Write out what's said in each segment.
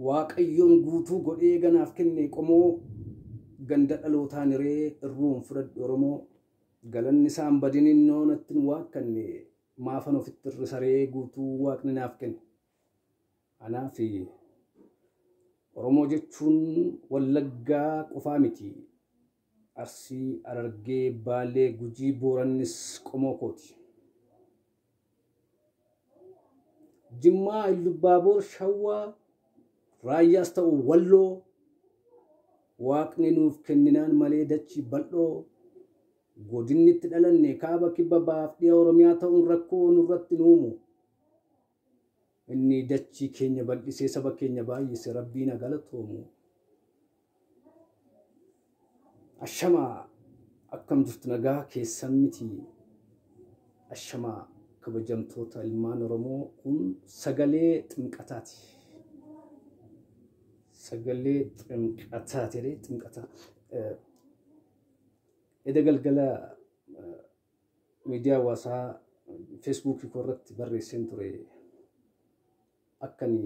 waaqayyoon guutuu godhee ganaaf kenne qomoo ganda dhalootaan hiree irruun fudhadhu Oromoo galanni isaan badinin noonattin waaqanne maafan ofitti irrisaree guutuu waaqni naaf kenne anaafi Oromoo jechuun Wallaggaa qofaa miti Arsii Harargee Baalee Gujii Boorannis qomoo kooti Jimmaa Ilubaaboor Shawwaa Raayyaas ta'u Walloo waaqni nuuf kenninaan malee dachii bal'oo godinni itti dhalanne kaaba kibba baaf dhiya Oromiyaa ta'uun rakkoo nurratti nuumu inni dachii keenya bal'isee saba keenya baay'ise rabbiin galatoomu ashamaa akkam jirtu nagaa keessan miti ashamaa kabajamtoota ilmaan Oromoo kun sagalee xinqataati sagalee xinqataati xinqata eda galgala miidiyaa hawaasaa Facebook irratti barreesseen ture akkani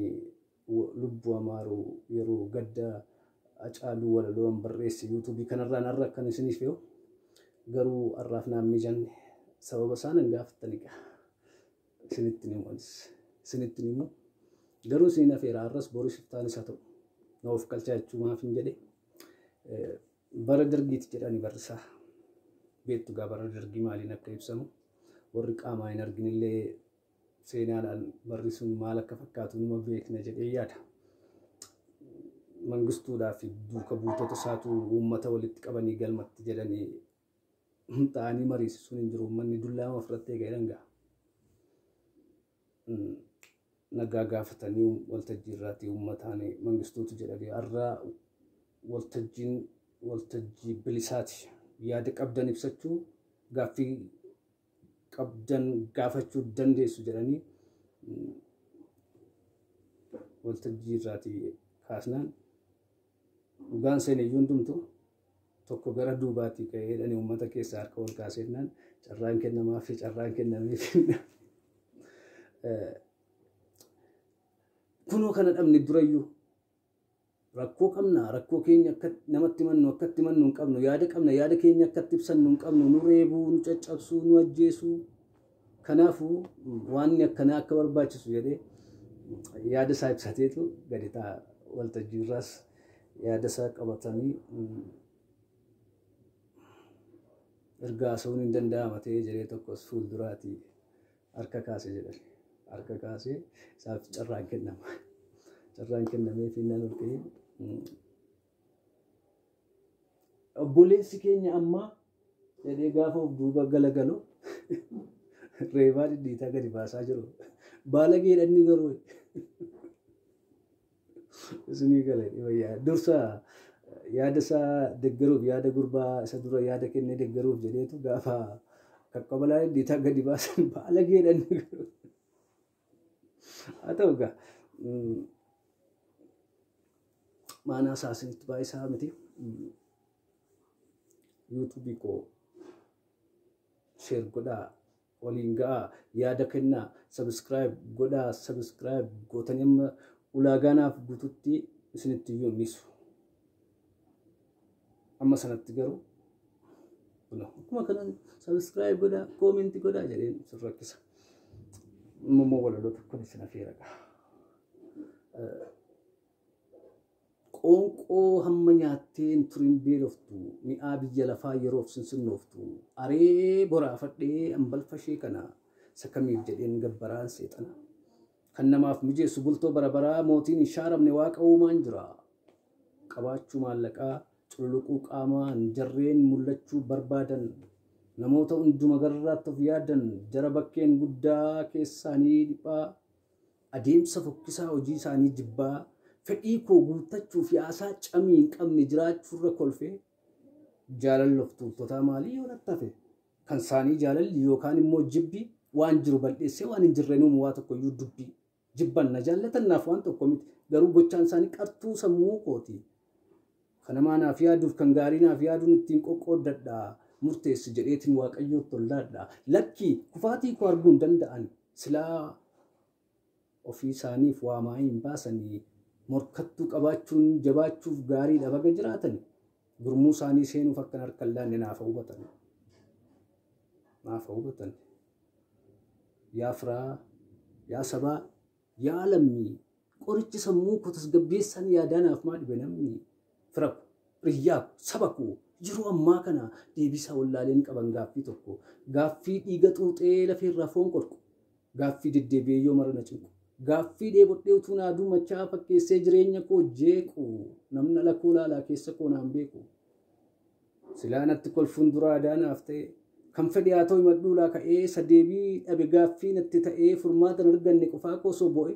lubbuu amaaru yeroo gadda acaaluu walaloon barreesse YouTube kanarraan har'a akkan isiniif yoo garuu arraaf naan mijanne sababa isaan gaafataniidha isinitti himu garuu isin afeera arras boris iftaanis haa ta'u noof qalchaa jechuu maaf hin jedhe bara dargiiti jedhani barrisaa beektu gaa bara dargii maaliin akka ibsamu warri qaamaa hin arginillee seenaadhaan barrisuun maal akka fakkaatu numa beekna jedhee yaada mangistuudhaa fi duuka buutota isaatu uummata walitti qabanii galmatti jedhanii ta'anii mariisisuun hin jiru uummanni dullaama ofirratti eega jedhangaa nagaa gaafatanii waltajjii irraati uummataan mangistuutu jedhanii har'a waltajjii bilisaati yaada qabdan ibsachuu gaaffii qabdan gaafachuu dandeessu jedhanii waltajjii irraati kaasnaan dhugaan seeneyyuu hundumtu tokko gara duubaatti ka'ee jedhanii uummata keessaa harka ol kaasennaan carraan kennamaa fi carraan kennameef kunoo kana dhabne durayyuu rakkoo qabna rakkoo keenya akka namatti mannu akkatti mannu hin qabnu yaada qabna yaada keenya akkatti ibsannu hin qabnu nu reebuu nu caccabsuu nu ajjeesuu kanaafuu waan akkanaa akka barbaachisu jedhee yaada isaa ibsateetu gadi ta'a waltajjii irraas yaada isaa qabatanii ergaa haasa'uun hin danda'ama ta'ee jedhee tokkos fuulduraatii harka kaase jedhan harka kaasee isaaf carraan kennamee fi nan ol ka'ee obboleessi keenya ammaa jedhee gaafa of duuba galagalu reebaa dhidhiitaa gadi baasaa jiru baalagee dhanni garuu isinii galee wayyaa dursa yaada isaa deggeruuf yaada gurbaa isa dura yaada kennee deggeruuf jedheetu gaafa qaqqabalaa dhidhiitaa gadi baasan baalagee dhanni garuu haa ta'u gaa maanaa isaa isinitti baay'isaa miti YouTube koo share godhaa waliin ga'a yaada kennaa subscribe godhaa subscribe gootanii amma ulaagaanaaf guututti isinitti iyyuu misu amma sanatti garuu akkuma kana subscribe godhaa comment godhaa jedheen sin rakkisa immoo walaloo tokko isin afeera qoonqoo hamma nyaatteen turin beeloftu mi'aa biyya lafaa yeroof sinsinnooftu aree boraafadhee ambalfashee kana sakamiif jedheen gabbaraan seexana kan namaaf mijeessu bultoo barabaraa mootiin hin shaaramne waaqa uumaan jira qabaachuu maallaqaa cululuquu qaamaan jarreen mul'achuu barbaadan namoota hunduma garraatti of yaadan jara bakkeen guddaa keessaanii dhiphaa adeemsa fokkisaa hojii isaanii jibbaa fedhii koo guuttachuuf yaasaa camii hin qabne jiraachuurra kolfee jaalallof tuultotaa maalii yoo lattafe kan isaanii jaalalli yookaan immoo jibbi waan jiru bal'eessee waan hin jirreen uumu waa tokko iyyuu dubbii jibban na jaallatannaaf waan tokko miti garuu gochaan isaanii qartuu sammuu kooti kana maanaaf yaaduuf kan gaarii naaf yaaduun ittiin qoqqooddadhaa murteessi jedheetiin waaqayyoo tollaadhaa lakkii kufaatii koo arguu hin danda'an silaa ofii isaaniif waamaa hin baasanii morkattuu qabaachuun jabaachuuf gaariidha baga jiraatan gurmuu isaanii seenuuf akkan harkan laanne naaf hubatan yaa firaa yaa sabaa yaa lammii qorichi sammuu koo tasgabbeessan yaadaanaaf maa dhibe namni firaku riyyaaf sabaku yeroo ammaa kana deebisaa wallaaleen qaban gaaffii tokko gaaffii dhiiga xuuxee lafeerraa foon qorqu gaaffii deddeebi'ee yoo marana cinqu gaaffii dheebodhee utuu naaduu machaa fakkeessee jireenya koo jeequ namna lakkoo laalaa keessa koo naan beeku silaanatti kolfuun dura adaanaaf ta'e kan fedhe haa ta'u himadhuulaa ka'ee sadeebii dhabe gaaffii natti ta'ee furmaatan arganne qofaa koo sobo'e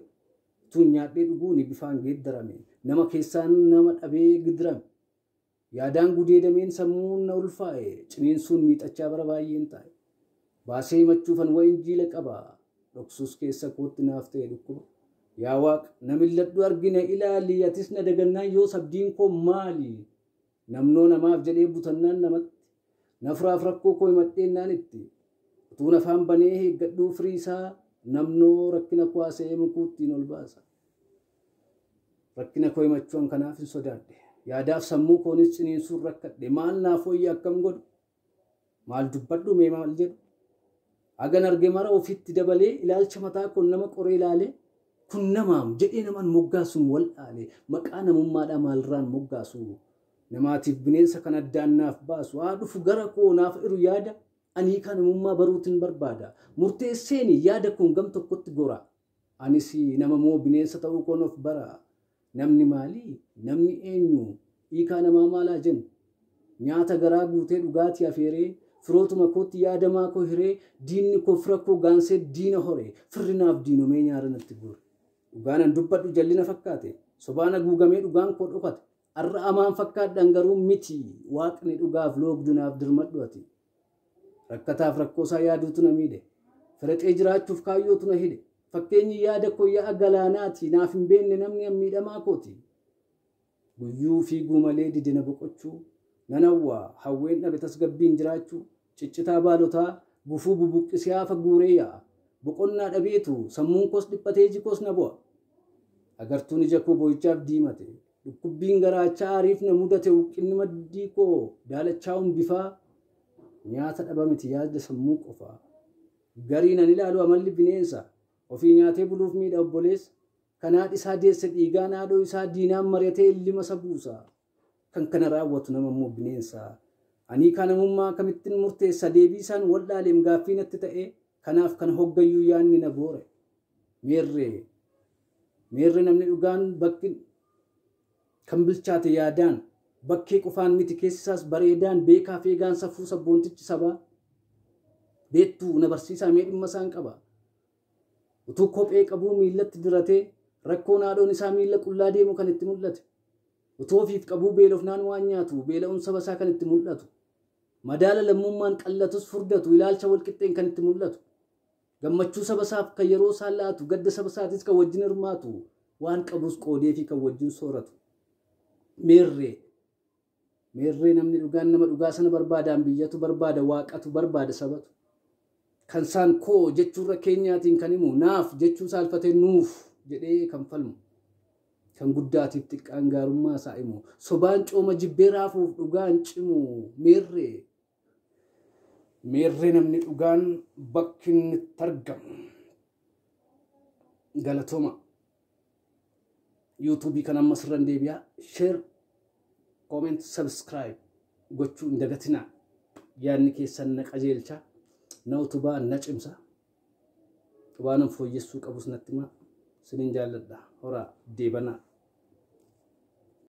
tuun nyaadhee dhuguuni bifaan geeddarame nama keessaan nama dhabee gidirame yaadaan gudeedameen sammuun na ulfaa'e ciniinsuun miixachaa bara baay'een taa'e baasee himachuufan wayin jiila qaba dhoksuus keessa kootti naaf ta'e dhukkuba yaa waaq na milladhu argine ilaali atis na dagannaan yoo sabdiin koo maali namnoo namaaf jedhee butannaan namatti nafraaf rakkoo koo himadheennaan itti utuun afaan banee eeggadhuu firii isaa namnoo rakkina koo haasa'ee mukuuttiin ol baasa rakkina koo himachuun kanaaf hin sodaadhe yaadaaf sammuu koonis ciniinsuun rakkadhe maal naaf hoyya akkam godhu maal dubbadhu mee maal jedhu hagan arge mara ofitti dabalee ilaalcha mataa kun nama qoree ilaalee kun namaam jedhee naman moggaasuun wal dhaale maqaa namummaadhaa maalirraan moggaasu namaatiif bineensa kan addaan naaf baasu haa dhufu gara koo naaf iru yaada anii kan namummaa baruutiin barbaada murteesseeni yaada kun gam tokkotti gora anis nama moo bineensa ta'uu koon of bara namni maalii namni eenyu hiikaa namaa maalaa jennu nyaata garaa guutee dhugaatii afeeree firootuma kootti yaadamaa koo hiree diinni koo fira koo gaansee diina horee firrinaaf diinomee nyaara natti guure dhugaanan dubbadhu jallina fakkaate sobaan haguugamee dhugaan koo dhokate arra amaan fakkaadhaan garuu miti waaqni dhugaaf loogdunaaf dirmadhu ati rakkataaf rakkoosaa yaaduutu na miidhe firaxee jiraachuuf kaayyootu na hidhe fakkeenyi yaada koo yaa galaanaati naaf hin beekne namni miidhamaa kooti guyyuu fiiguu malee didina boqochuu nanawwaa hawween dhabe tasgabbiin jiraachuu ciccitaa baalotaa gufuu bubuqqisee hafa guuree yaa'a boqonnaa dhabeetu sammuun koos dhiphatee jikoos na bu'a agartuun ija koo boo'ichaaf diimate dhukkubbiin garaachaa ariif na mudate huqqinni maddii koo daalachaa'uun bifaa nyaata dhabamiti yaada sammuu qofaa garii nan ilaalu amalli bineensa ofii nyaatee buluuf miidha obboleessa kanaadh isaa deesse dhiigaan haadhoo isaa diinaan mari'atee illima isa buusa kan kana raawwatu nama immoo bineensa anii kan namummaa kamittiin murteessa deebii isaan wal dhaaleem gaaffii natti ta'e kanaaf kan hoggayyuu yaanni na goore meerree namni dhugaan bakki kan bilchaate yaadaan bakkee qofaan miti keessisaas bareedaan beekaa fi eegaan safuu sabboontichi sabaa beettuu na barsiisaa mee dhimma isaan qaba utuu kophee qabuu miillatti diratee rakkoon haadhoon isaa miilla qullaa deemu kan itti mul'ate utuu ofiif qabuu beelofnaan waan nyaatu beela'uun saba isaa kan itti mul'atu madaala lammummaan qallatus furdatu ilaalcha walqixxeen kan itti mul'atu gammachuu saba isaaf kan yeroo isaan laatu gadda saba isaatis kan wajjin hirmaatu waan qabus qoodee fi kan wajjin sooratu meerree namni dhugaan nama dhugaa sana barbaadaan biyyatu barbaada waaqatu barbaada sabatu kan isaan koo jechuurra keenyaatiin kan himu naaf jechuu saalfatee nuuf jedhee kan falmu kan guddaatiif xiqqaan gaarummaa isaa himu sobaan cooma jibbee raafuuf dhugaan cimu meerree namni dhugaan bakki inni itti argamu galatooma yuutuubii kan ammas irra deebi'aa share comment subscribe gochuu hin dagatinaa yaadni keessan na qajeelcha na utubaa na cimsa waanan fooyyessuu qabus natti himaa sinin jaalladha horaa deebanaa